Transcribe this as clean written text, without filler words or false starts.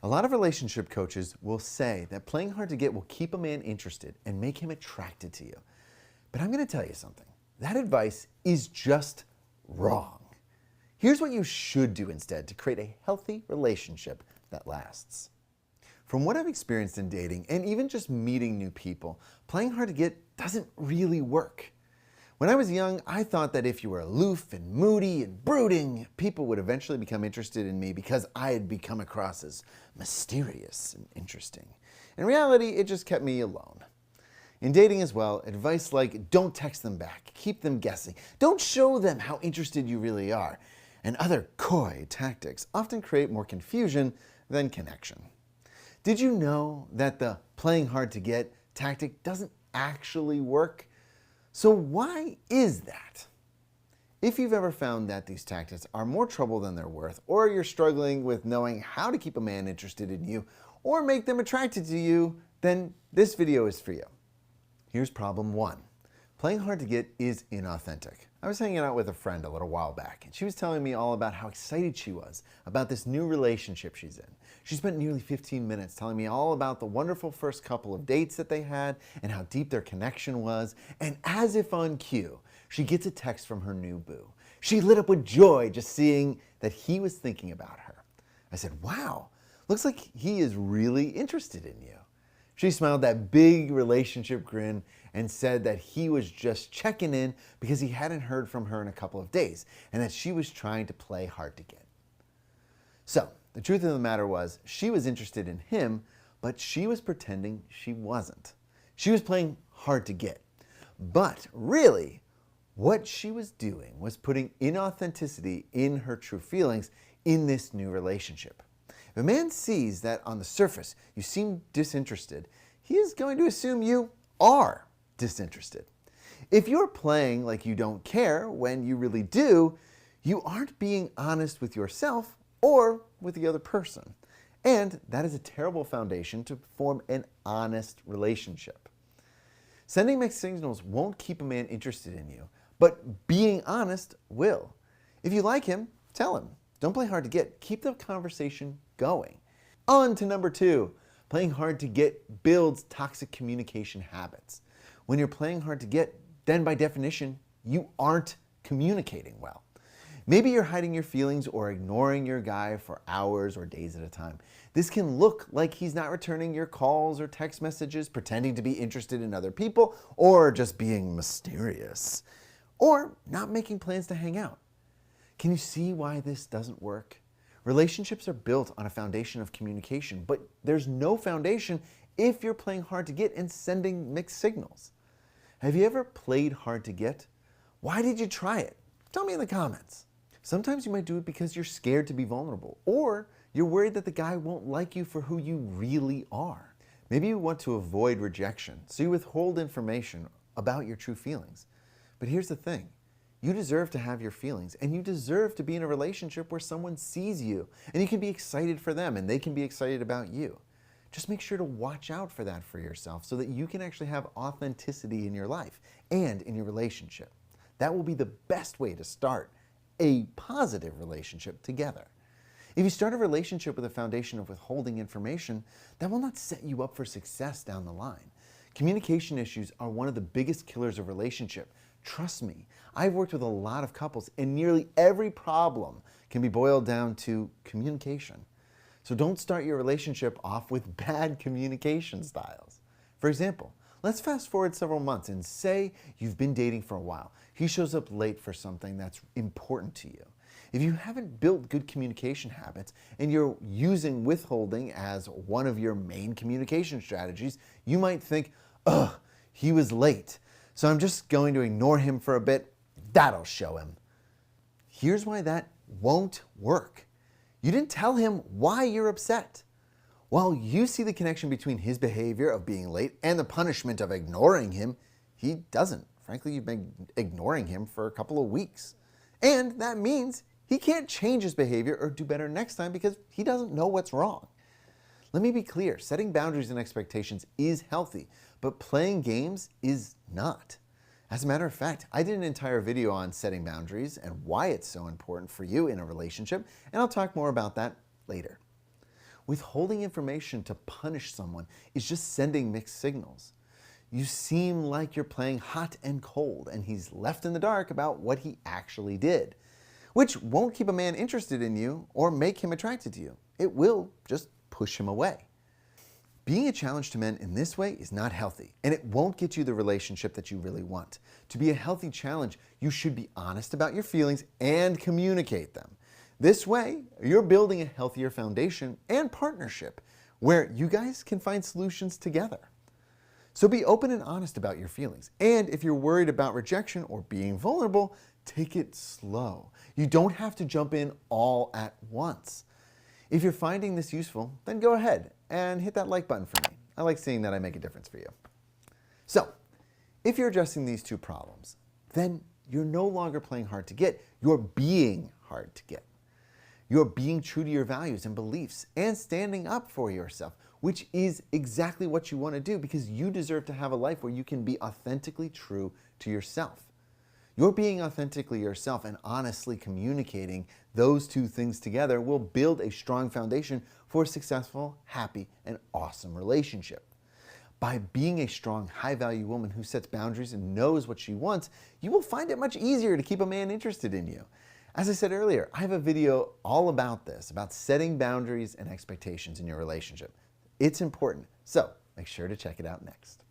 A lot of relationship coaches will say that playing hard to get will keep a man interested and make him attracted to you. But I'm going to tell you something. That advice is just wrong. Here's what you should do instead to create a healthy relationship that lasts. From what I've experienced in dating and even just meeting new people, playing hard to get doesn't really work. When I was young, I thought that if you were aloof and moody and brooding, people would eventually become interested in me because I had become across as mysterious and interesting. In reality, it just kept me alone. In dating as well, advice like don't text them back, keep them guessing, don't show them how interested you really are, and other coy tactics often create more confusion than connection. Did you know that the playing hard to get tactic doesn't actually work? So why is that? If you've ever found that these tactics are more trouble than they're worth, or you're struggling with knowing how to keep a man interested in you or make them attracted to you, then this video is for you. Here's problem one. Playing hard to get is inauthentic. I was hanging out with a friend a little while back, and she was telling me all about how excited she was about this new relationship she's in. She spent nearly 15 minutes telling me all about the wonderful first couple of dates that they had and how deep their connection was, and as if on cue, she gets a text from her new boo. She lit up with joy just seeing that he was thinking about her. I said, wow, looks like he is really interested in you. She smiled that big relationship grin and said that he was just checking in because he hadn't heard from her in a couple of days and that she was trying to play hard to get. So, the truth of the matter was, she was interested in him, but she was pretending she wasn't. She was playing hard to get. But really, what she was doing was putting inauthenticity in her true feelings in this new relationship. If a man sees that on the surface you seem disinterested, he is going to assume you are disinterested. If you're playing like you don't care when you really do, you aren't being honest with yourself or with the other person. And that is a terrible foundation to form an honest relationship. Sending mixed signals won't keep a man interested in you, but being honest will. If you like him, tell him. Don't play hard to get. Keep the conversation going. On to number two. Playing hard to get builds toxic communication habits. When you're playing hard to get, then by definition, you aren't communicating well. Maybe you're hiding your feelings or ignoring your guy for hours or days at a time. This can look like he's not returning your calls or text messages, pretending to be interested in other people, or just being mysterious, or not making plans to hang out. Can you see why this doesn't work? Relationships are built on a foundation of communication, but there's no foundation if you're playing hard to get and sending mixed signals. Have you ever played hard to get? Why did you try it? Tell me in the comments. Sometimes you might do it because you're scared to be vulnerable, or you're worried that the guy won't like you for who you really are. Maybe you want to avoid rejection, so you withhold information about your true feelings. But here's the thing. You deserve to have your feelings, and you deserve to be in a relationship where someone sees you, and you can be excited for them, and they can be excited about you. Just make sure to watch out for that for yourself so that you can actually have authenticity in your life and in your relationship. That will be the best way to start a positive relationship together. If you start a relationship with a foundation of withholding information, that will not set you up for success down the line. Communication issues are one of the biggest killers of relationship. Trust me, I've worked with a lot of couples, and nearly every problem can be boiled down to communication. So don't start your relationship off with bad communication styles. For example, let's fast forward several months and say you've been dating for a while. He shows up late for something that's important to you. If you haven't built good communication habits and you're using withholding as one of your main communication strategies, you might think, ugh, he was late, so I'm just going to ignore him for a bit. That'll show him. Here's why that won't work. You didn't tell him why you're upset. While you see the connection between his behavior of being late and the punishment of ignoring him, he doesn't. Frankly, you've been ignoring him for a couple of weeks. And that means he can't change his behavior or do better next time because he doesn't know what's wrong. Let me be clear, setting boundaries and expectations is healthy, but playing games is not. As a matter of fact, I did an entire video on setting boundaries and why it's so important for you in a relationship, and I'll talk more about that later. Withholding information to punish someone is just sending mixed signals. You seem like you're playing hot and cold, and he's left in the dark about what he actually did, which won't keep a man interested in you or make him attracted to you. It will just push him away. Being a challenge to men in this way is not healthy, and it won't get you the relationship that you really want. To be a healthy challenge, you should be honest about your feelings and communicate them. This way, you're building a healthier foundation and partnership where you guys can find solutions together. So be open and honest about your feelings. And if you're worried about rejection or being vulnerable, take it slow. You don't have to jump in all at once. If you're finding this useful, then go ahead and hit that like button for me. I like seeing that I make a difference for you. So, if you're addressing these two problems, then you're no longer playing hard to get, you're being hard to get. You're being true to your values and beliefs and standing up for yourself, which is exactly what you want to do because you deserve to have a life where you can be authentically true to yourself. You're being authentically yourself and honestly communicating those two things together will build a strong foundation for a successful, happy, and awesome relationship. By being a strong, high-value woman who sets boundaries and knows what she wants, you will find it much easier to keep a man interested in you. As I said earlier, I have a video all about this, about setting boundaries and expectations in your relationship. It's important, so make sure to check it out next.